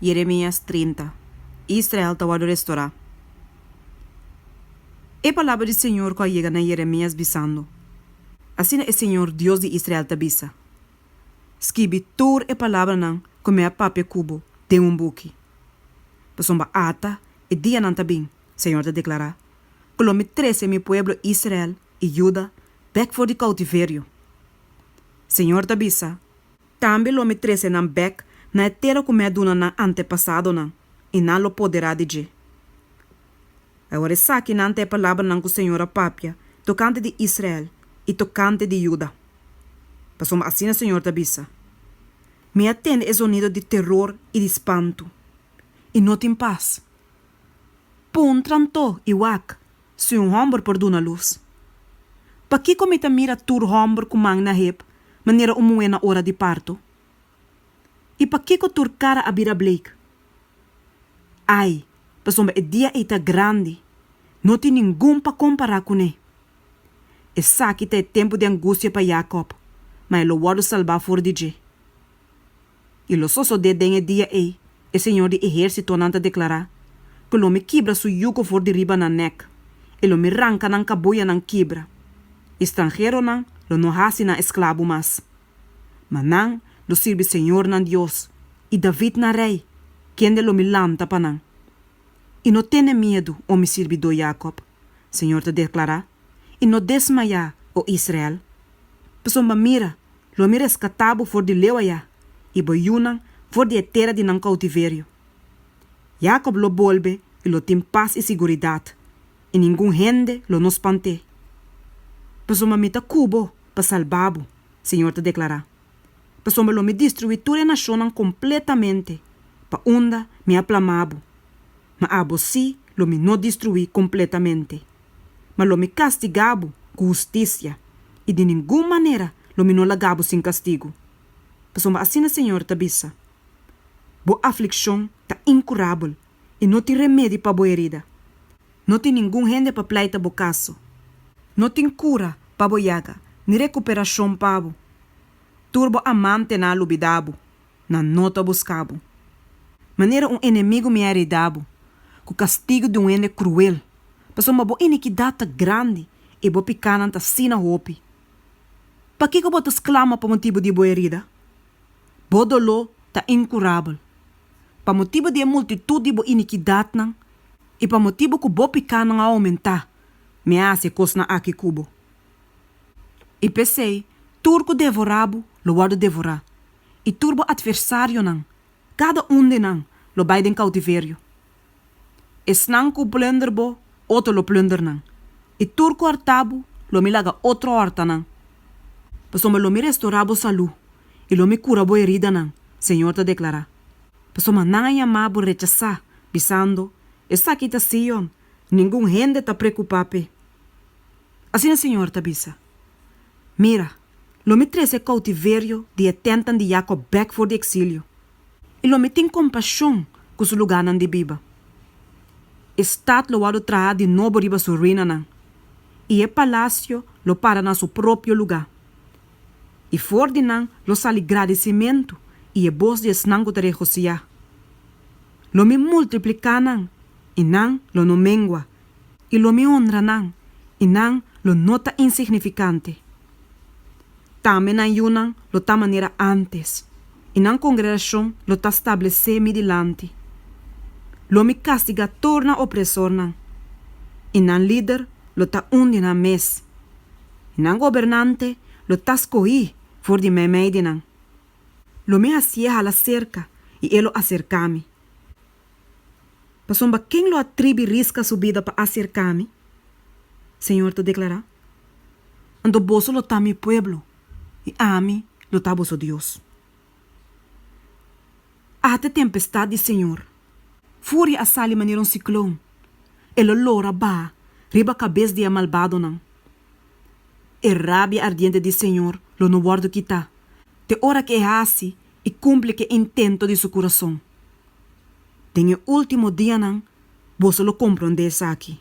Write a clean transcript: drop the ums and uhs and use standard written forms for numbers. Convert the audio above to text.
Jeremias 30. Israel estava a restaurar. A palavra do Senhor que chega na Jeremias bisando. Assim é o Senhor Deus de Israel te bisa. Escrevi toda a palavra não como a papel cubo de buque. Pessoa ata e dia não tá bem, Senhor te declara. Colomi 13 mi pueblo Israel e Judá back for de cautiverio. Senhor te bisa. Também lo me 13 nan back na terra como é duna na antepassado não e não lo poderá dizer. Agora saque na ante palavra não com o Senhor a papia tocante de Israel e tocante de Judá. Pessoa assim o Senhor te bisa. Me atende o sonido de terror e de espanto. E não tem paz. Pum tranto e wak, se homem por duna luz. Pa que comita mira tur homem com mang na hep, maneira umuwi na hora de parto? E pa que tur cara a bira blake? Ai, pessoa e dia eita grande, não tem ninguém pa comparar com ele. E saque te tempo de angústia pa Jacob, mas ele guarda salvar for de je. E lo soso de dengue dia ei, o Senhor de exército não te declarar, que lo me quebra su yugo for de riba na nek, e lo me ranca nan caboia nan quebra. Estrangeiro nan, lo no hasi na esclavo mas. Mas nan, lo sirve Senhor nan Dios, e David na rei, quem de lo me lanta pa nan. E não tenha medo, o me servidor Jacob, Senhor te declarar, e não desmaia, o Israel. Pessoa mira, lo me rescatabo for de leuaya, e boiunan for de terra de nan cautiverio. Jacob lo volve e lo tem paz e seguridade, e ninguém gente lo nos pante. Pessoa me ta cubo pa salvabo, Senhor te declarar. Pessoa lo me destruir toda a nação completamente, pa onda me aplamabo. Mas abo si lo me não destruir completamente. Mas lo me castigabo com justiça, e de nenhuma maneira lo me não lagabo sem castigo. Pessoa assim o Senhor te bisa. Bo aflição tá incurável e não tem remédio para boa herida. Não tem ninguém gente para pleita bo caso. Não tem cura para bo yaga, ni recuperação para bo. Turbo amante na lubidabo, na nota buscabo. Maneira inimigo me heredabo, com castigo de ene cruel. Pessoa bo iniquidade grande e bo picana ta sina hopi. Pa que bo te exclama por motivo de boa herida? Bo dolor tá incurável. Pa motivo de multitude de iniquidade não, e pa motivo que bo picana a aumentar, me hace cos na aqui cubo. E pensei, turco devorabo, lo guardo devorar. E turbo adversário não, cada de não, lo vai em cautiverio. Es não que plunder bo, outro lo plunder não. E turco artabo, lo me laga outro horta não. Pessoa lo me restaurabo saúde. E lo me cura boa herida não, Senhor te declarar. Pessoa não chamabo rechazar, bisando, essa aqui tá Sion, ninguém gente tá preocupado. Assim o Senhor te bisa. Mira, lo me trece cautiverio de tentan de Jacob back for de exílio. E lo me tem compaixão com su lugar nan de biba. Estado lo wado traer de novo riba su ruína nan. E e palácio lo para na su próprio lugar. E for de nan lo sal agradecimento e voz de esnango de Josia. Lo me multiplica nan, e nan lo no mengua. E lo me honra nan, e nan lo nota insignificante. Também nan yunan lo ta maneira antes, e nan congregação lo ta estabelecer me dilante. Lo me castiga torna opressor nan, e nan líder lo ta undi na mes. E nan governante lo ta escoí for de me nan. Lo me hacía a la cerca y él lo acercame. Pasomba, ¿quién lo atribe risca su vida para acercarme? Señor te declara. Ando boso lo está mi pueblo y a mí lo está boso Dios. Hate tempestade, Senhor. Fúria a sali maneira um ciclone. El olor ba, riba cabeça de malvado não. E rabia ardiente de Senhor lo no guardo quitar. Te hora que hace e cumpre que intento de seu coração. Tem o último dia não, você lo compreende aqui.